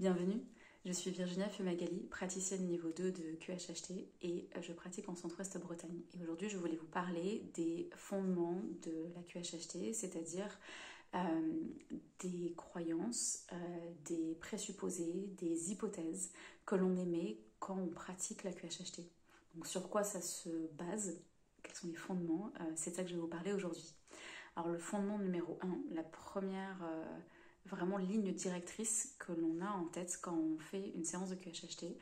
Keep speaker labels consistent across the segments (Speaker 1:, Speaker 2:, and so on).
Speaker 1: Bienvenue, je suis Virginia Fumagalli, praticienne niveau 2 de QHHT et je pratique en Centre-Ouest Bretagne. Et aujourd'hui, je voulais vous parler des fondements de la QHHT, c'est-à-dire des croyances, des présupposés, des hypothèses que l'on émet quand on pratique la QHHT. Donc sur quoi ça se base, quels sont les fondements, c'est ça que je vais vous parler aujourd'hui. Alors le fondement numéro 1, la première vraiment ligne directrice que l'on a en tête quand on fait une séance de QHHT,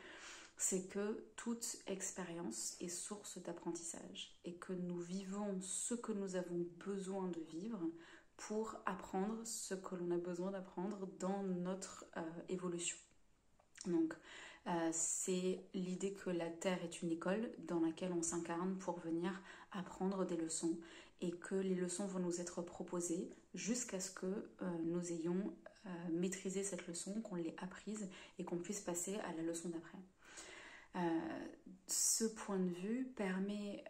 Speaker 1: c'est que toute expérience est source d'apprentissage et que nous vivons ce que nous avons besoin de vivre pour apprendre ce que l'on a besoin d'apprendre dans notre évolution. Donc, c'est l'idée que la Terre est une école dans laquelle on s'incarne pour venir apprendre des leçons et que les leçons vont nous être proposées jusqu'à ce que nous ayons maîtrisé cette leçon, qu'on l'ait apprise et qu'on puisse passer à la leçon d'après. Ce point de vue permet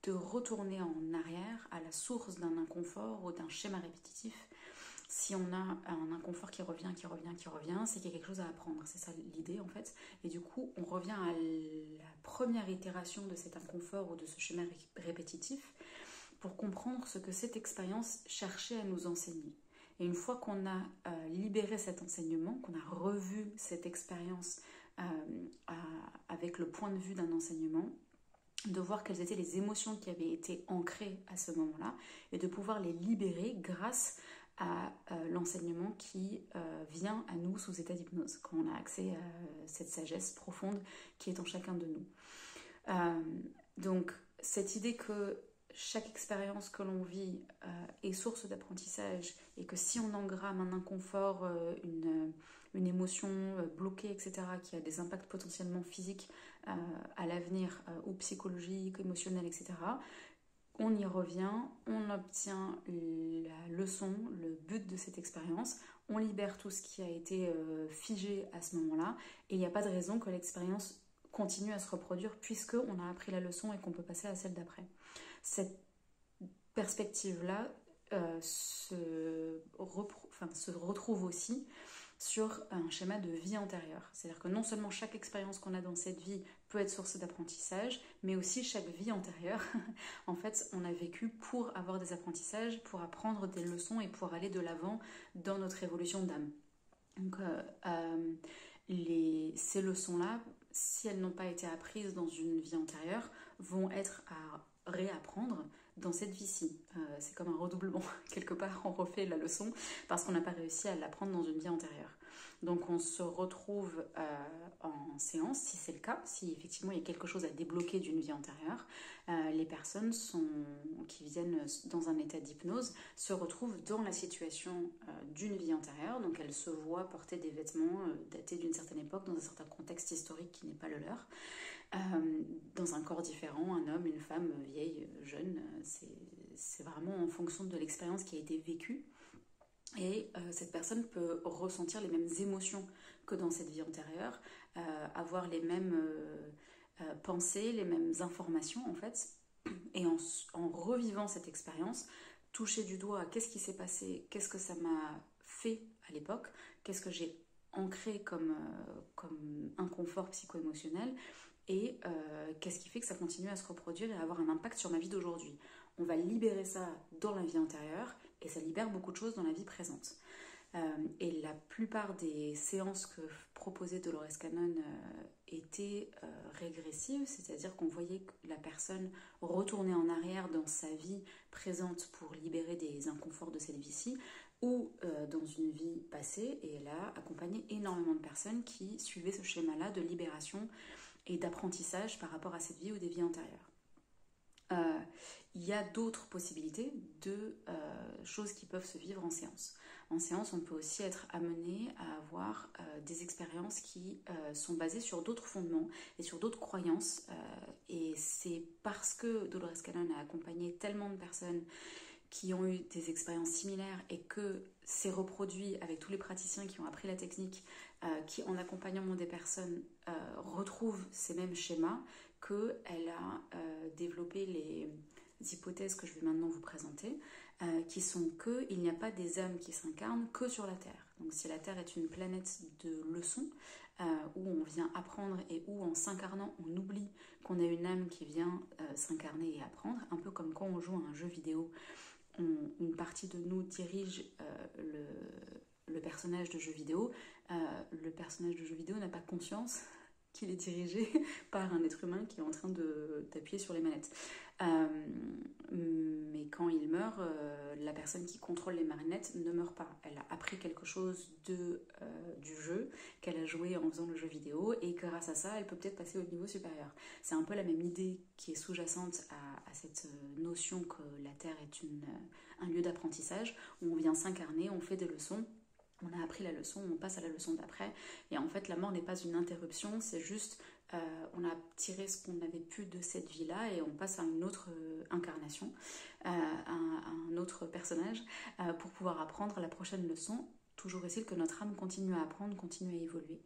Speaker 1: de retourner en arrière à la source d'un inconfort ou d'un schéma répétitif. Si on a un inconfort qui revient, c'est qu'il y a quelque chose à apprendre. C'est ça l'idée en fait. Et du coup, on revient à la première itération de cet inconfort ou de ce schéma répétitif pour comprendre ce que cette expérience cherchait à nous enseigner. Et une fois qu'on a libéré cet enseignement, qu'on a revu cette expérience avec le point de vue d'un enseignement, de voir quelles étaient les émotions qui avaient été ancrées à ce moment-là et de pouvoir les libérer grâce à l'enseignement qui vient à nous sous état d'hypnose, quand on a accès à cette sagesse profonde qui est en chacun de nous. Donc cette idée que chaque expérience que l'on vit est source d'apprentissage et que si on engramme un inconfort, une émotion bloquée, etc., qui a des impacts potentiellement physiques à l'avenir ou psychologiques, émotionnels, etc., on y revient, on obtient la leçon, le but de cette expérience, on libère tout ce qui a été figé à ce moment-là et il n'y a pas de raison que l'expérience continue à se reproduire puisqu'on a appris la leçon et qu'on peut passer à celle d'après. Cette perspective-là se retrouve aussi sur un schéma de vie antérieure. C'est-à-dire que non seulement chaque expérience qu'on a dans cette vie peut être source d'apprentissage, mais aussi chaque vie antérieure, en fait, on a vécu pour avoir des apprentissages, pour apprendre des leçons et pour aller de l'avant dans notre évolution d'âme. Donc, ces leçons-là, si elles n'ont pas été apprises dans une vie antérieure, vont être à réapprendre dans cette vie-ci. C'est comme un redoublement. Quelque part, on refait la leçon parce qu'on n'a pas réussi à l'apprendre dans une vie antérieure. Donc, on se retrouve en séance, si c'est le cas, si effectivement il y a quelque chose à débloquer d'une vie antérieure. Les personnes qui viennent dans un état d'hypnose se retrouvent dans la situation d'une vie antérieure. Donc, elles se voient porter des vêtements datés d'une certaine époque, dans un certain contexte historique qui n'est pas le leur. Dans un corps différent, un homme, une femme, vieille, jeune, c'est vraiment en fonction de l'expérience qui a été vécue. Et cette personne peut ressentir les mêmes émotions que dans cette vie antérieure, avoir les mêmes pensées, les mêmes informations en fait, et en revivant cette expérience, toucher du doigt qu'est-ce qui s'est passé, qu'est-ce que ça m'a fait à l'époque, qu'est-ce que j'ai ancré comme inconfort psycho-émotionnel, et qu'est-ce qui fait que ça continue à se reproduire et à avoir un impact sur ma vie d'aujourd'hui. On va libérer ça dans la vie antérieure et ça libère beaucoup de choses dans la vie présente. Et la plupart des séances que proposait Dolores Cannon étaient régressives, c'est-à-dire qu'on voyait la personne retourner en arrière dans sa vie présente pour libérer des inconforts de cette vie-ci ou dans une vie passée, et elle a accompagné énormément de personnes qui suivaient ce schéma-là de libération et d'apprentissage par rapport à cette vie ou des vies antérieures. Il y a d'autres possibilités de choses qui peuvent se vivre en séance. En séance, on peut aussi être amené à avoir des expériences qui sont basées sur d'autres fondements et sur d'autres croyances. Et c'est parce que Dolores Cannon a accompagné tellement de personnes qui ont eu des expériences similaires et que c'est reproduit avec tous les praticiens qui ont appris la technique, qui en accompagnement des personnes retrouvent ces mêmes schémas, qu'elle a développé les hypothèses que je vais maintenant vous présenter, qui sont qu'il n'y a pas des âmes qui s'incarnent que sur la Terre. Donc si la Terre est une planète de leçons, où on vient apprendre et où en s'incarnant on oublie qu'on a une âme qui vient s'incarner et apprendre, un peu comme quand on joue à un jeu vidéo, une partie de nous dirige le personnage de jeu vidéo. Le personnage de jeu vidéo n'a pas conscience qu'il est dirigé par un être humain qui est en train d'appuyer sur les manettes. Mais quand il meurt, la personne qui contrôle les marionnettes ne meurt pas. Elle a appris quelque chose du jeu qu'elle a joué en faisant le jeu vidéo, et grâce à ça, elle peut peut-être passer au niveau supérieur. C'est un peu la même idée qui est sous-jacente à cette notion que la Terre est un lieu d'apprentissage, où on vient s'incarner, on fait des leçons, on a appris la leçon, on passe à la leçon d'après, et en fait la mort n'est pas une interruption, c'est juste on a tiré ce qu'on avait pu de cette vie-là et on passe à une autre incarnation, à un autre personnage, pour pouvoir apprendre la prochaine leçon. Toujours est-il que notre âme continue à apprendre, continue à évoluer.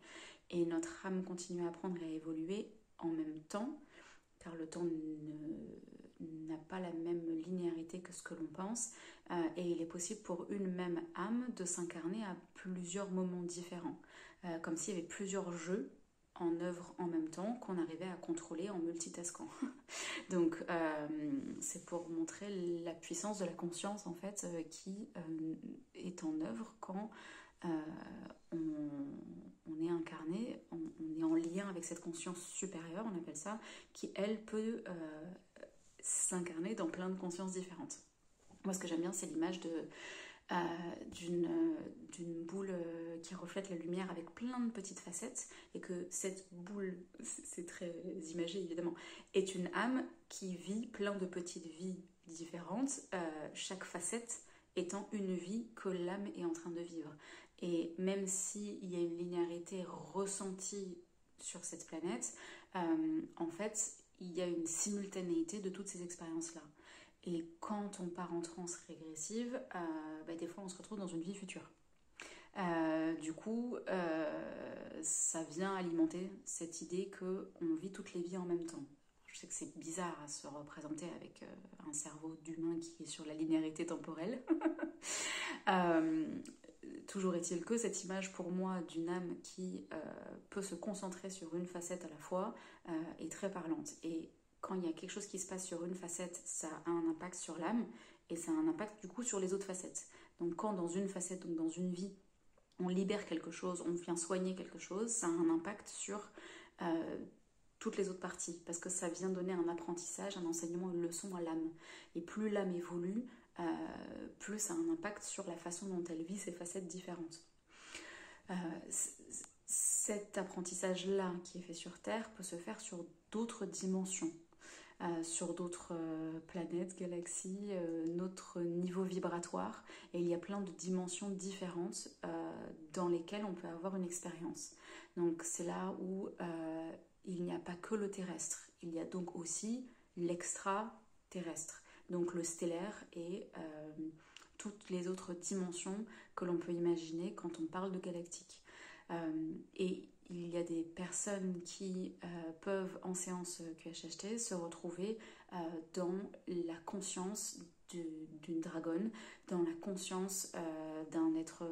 Speaker 1: Et notre âme continue à apprendre et à évoluer en même temps, car le temps n'a pas la même linéarité que ce que l'on pense, et il est possible pour une même âme de s'incarner à plusieurs moments différents, comme s'il y avait plusieurs jeux en œuvre en même temps qu'on arrivait à contrôler en multitaskant. Donc c'est pour montrer la puissance de la conscience en fait, qui est en œuvre quand on est incarné, on est en lien avec cette conscience supérieure, on appelle ça, qui elle peut s'incarner dans plein de consciences différentes. Moi ce que j'aime bien c'est l'image d'une boule qui reflète la lumière avec plein de petites facettes, et que cette boule, c'est très imagé évidemment, est une âme qui vit plein de petites vies différentes, chaque facette étant une vie que l'âme est en train de vivre. Et même s'il y a une linéarité ressentie sur cette planète, en fait il y a une simultanéité de toutes ces expériences-là. Et quand on part en transe régressive, des fois on se retrouve dans une vie future. Du coup, ça vient alimenter cette idée qu'on vit toutes les vies en même temps. Je sais que c'est bizarre à se représenter avec un cerveau d'humain qui est sur la linéarité temporelle. Toujours est-il que cette image pour moi d'une âme qui peut se concentrer sur une facette à la fois est très parlante. Et quand il y a quelque chose qui se passe sur une facette, ça a un impact sur l'âme, et ça a un impact du coup sur les autres facettes. Donc quand dans une facette, donc dans une vie, on libère quelque chose, on vient soigner quelque chose, ça a un impact sur toutes les autres parties, parce que ça vient donner un apprentissage, un enseignement, une leçon à l'âme. Et plus l'âme évolue, plus ça a un impact sur la façon dont elle vit ces facettes différentes. Cet apprentissage-là qui est fait sur Terre peut se faire sur d'autres dimensions, sur d'autres planètes, galaxies, notre niveau vibratoire, et il y a plein de dimensions différentes dans lesquelles on peut avoir une expérience. Donc c'est là où il n'y a pas que le terrestre, il y a donc aussi l'extraterrestre, donc le stellaire et toutes les autres dimensions que l'on peut imaginer quand on parle de galactique. Et il y a des personnes qui peuvent en séance QHHT se retrouver dans la conscience d'une dragonne, dans la conscience d'un être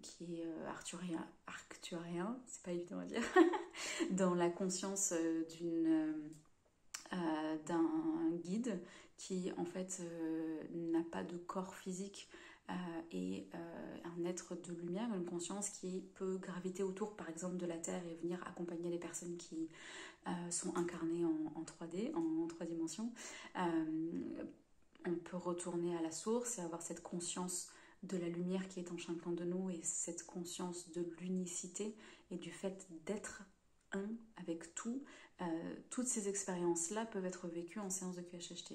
Speaker 1: qui est arcturien, c'est pas évident à dire, dans la conscience d'un guide qui en fait n'a pas de corps physique, et un être de lumière, une conscience qui peut graviter autour par exemple de la Terre et venir accompagner les personnes qui sont incarnées en 3D, en 3 dimensions. On peut retourner à la source et avoir cette conscience de la lumière qui est en chacun de nous, et cette conscience de l'unicité et du fait d'être un avec tout. Toutes ces expériences-là peuvent être vécues en séance de QHHT.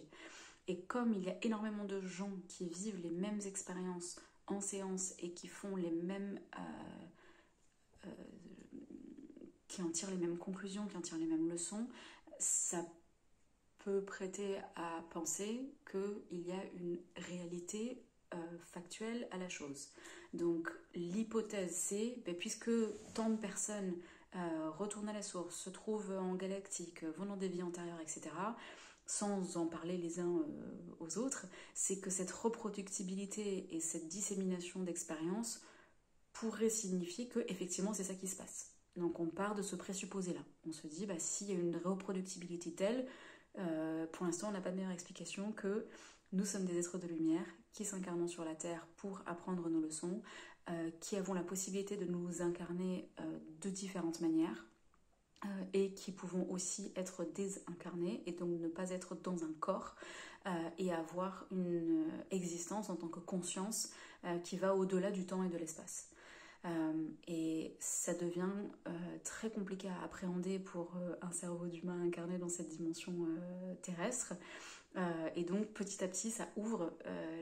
Speaker 1: Et comme il y a énormément de gens qui vivent les mêmes expériences en séance et qui font les mêmes, qui en tirent les mêmes conclusions, qui en tirent les mêmes leçons, ça peut prêter à penser qu'il y a une réalité factuelle à la chose. Donc l'hypothèse c'est, puisque tant de personnes retournent à la source, se trouvent en galactique, vont dans des vies antérieures, etc., sans en parler les uns aux autres, c'est que cette reproductibilité et cette dissémination d'expériences pourrait signifier que effectivement c'est ça qui se passe. Donc on part de ce présupposé-là. On se dit, s'il y a une reproductibilité telle, pour l'instant on n'a pas de meilleure explication que nous sommes des êtres de lumière qui s'incarnons sur la Terre pour apprendre nos leçons, qui avons la possibilité de nous incarner de différentes manières, et qui pouvons aussi être désincarnés et donc ne pas être dans un corps et avoir une existence en tant que conscience qui va au-delà du temps et de l'espace. Et ça devient très compliqué à appréhender pour un cerveau d'humain incarné dans cette dimension terrestre. Et donc petit à petit ça ouvre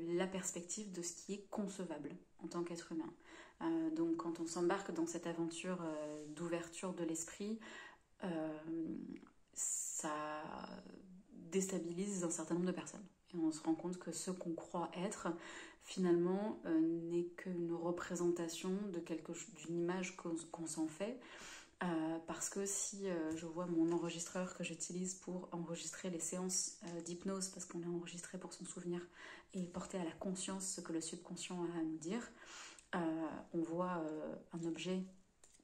Speaker 1: la perspective de ce qui est concevable en tant qu'être humain. Donc quand on s'embarque dans cette aventure d'ouverture de l'esprit, ça déstabilise un certain nombre de personnes. Et on se rend compte que ce qu'on croit être, finalement, n'est qu'une représentation d'une image qu'on s'en fait. Parce que si je vois mon enregistreur que j'utilise pour enregistrer les séances d'hypnose, parce qu'on est enregistré pour son souvenir et porter à la conscience ce que le subconscient a à nous dire, on voit un objet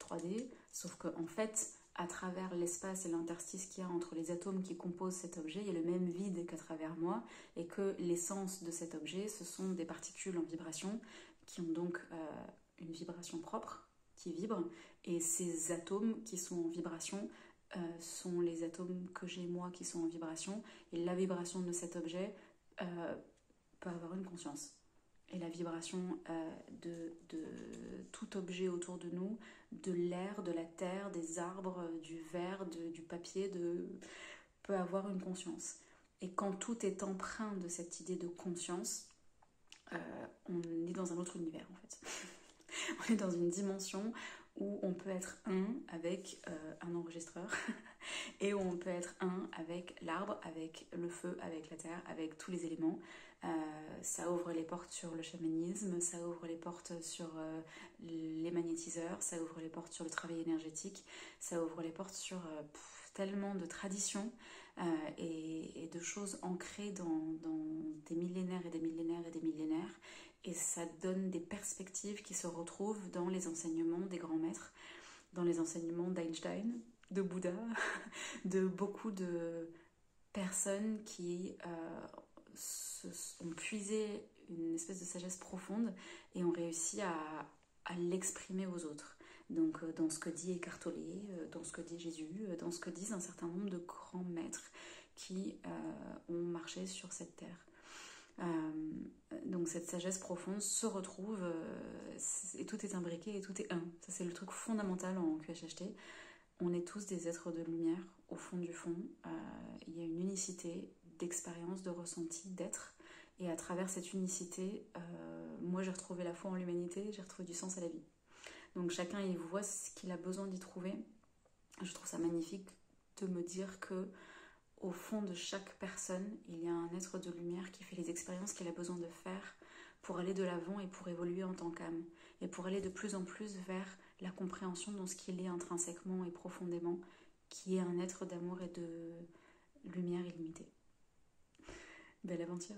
Speaker 1: 3D, sauf qu'en fait, à travers l'espace et l'interstice qu'il y a entre les atomes qui composent cet objet, il y a le même vide qu'à travers moi, et que l'essence de cet objet, ce sont des particules en vibration, qui ont donc une vibration propre, qui vibrent, et ces atomes qui sont en vibration sont les atomes que j'ai moi qui sont en vibration, et la vibration de cet objet peut avoir une conscience. Et la vibration de tout objet autour de nous, de l'air, de la terre, des arbres, du verre, du papier, peut avoir une conscience. Et quand tout est empreint de cette idée de conscience, on est dans un autre univers en fait. On est dans une dimension où on peut être un avec un enregistreur et où on peut être un avec l'arbre, avec le feu, avec la terre, avec tous les éléments. Ça ouvre les portes sur le chamanisme, ça ouvre les portes sur les magnétiseurs, ça ouvre les portes sur le travail énergétique, ça ouvre les portes sur tellement de traditions et de choses ancrées dans des millénaires et des millénaires et des millénaires. Et ça donne des perspectives qui se retrouvent dans les enseignements des grands maîtres, dans les enseignements d'Einstein, de Bouddha, de beaucoup de personnes qui ont puisé une espèce de sagesse profonde et ont réussi à l'exprimer aux autres. Donc dans ce que dit Eckhart Tolle, dans ce que dit Jésus, dans ce que disent un certain nombre de grands maîtres qui ont marché sur cette terre. Donc cette sagesse profonde se retrouve et tout est imbriqué et tout est un. Ça c'est le truc fondamental en QHHT. On est tous des êtres de lumière au fond du fond. Il y a une unicité d'expérience, de ressenti, d'être. Et à travers cette unicité, moi j'ai retrouvé la foi en l'humanité, j'ai retrouvé du sens à la vie. Donc chacun y voit ce qu'il a besoin d'y trouver. Je trouve ça magnifique de me dire que au fond de chaque personne, il y a un être de lumière qui fait les expériences qu'il a besoin de faire pour aller de l'avant et pour évoluer en tant qu'âme. Et pour aller de plus en plus vers la compréhension de ce qu'il est intrinsèquement et profondément, qui est un être d'amour et de lumière illimitée. Belle aventure!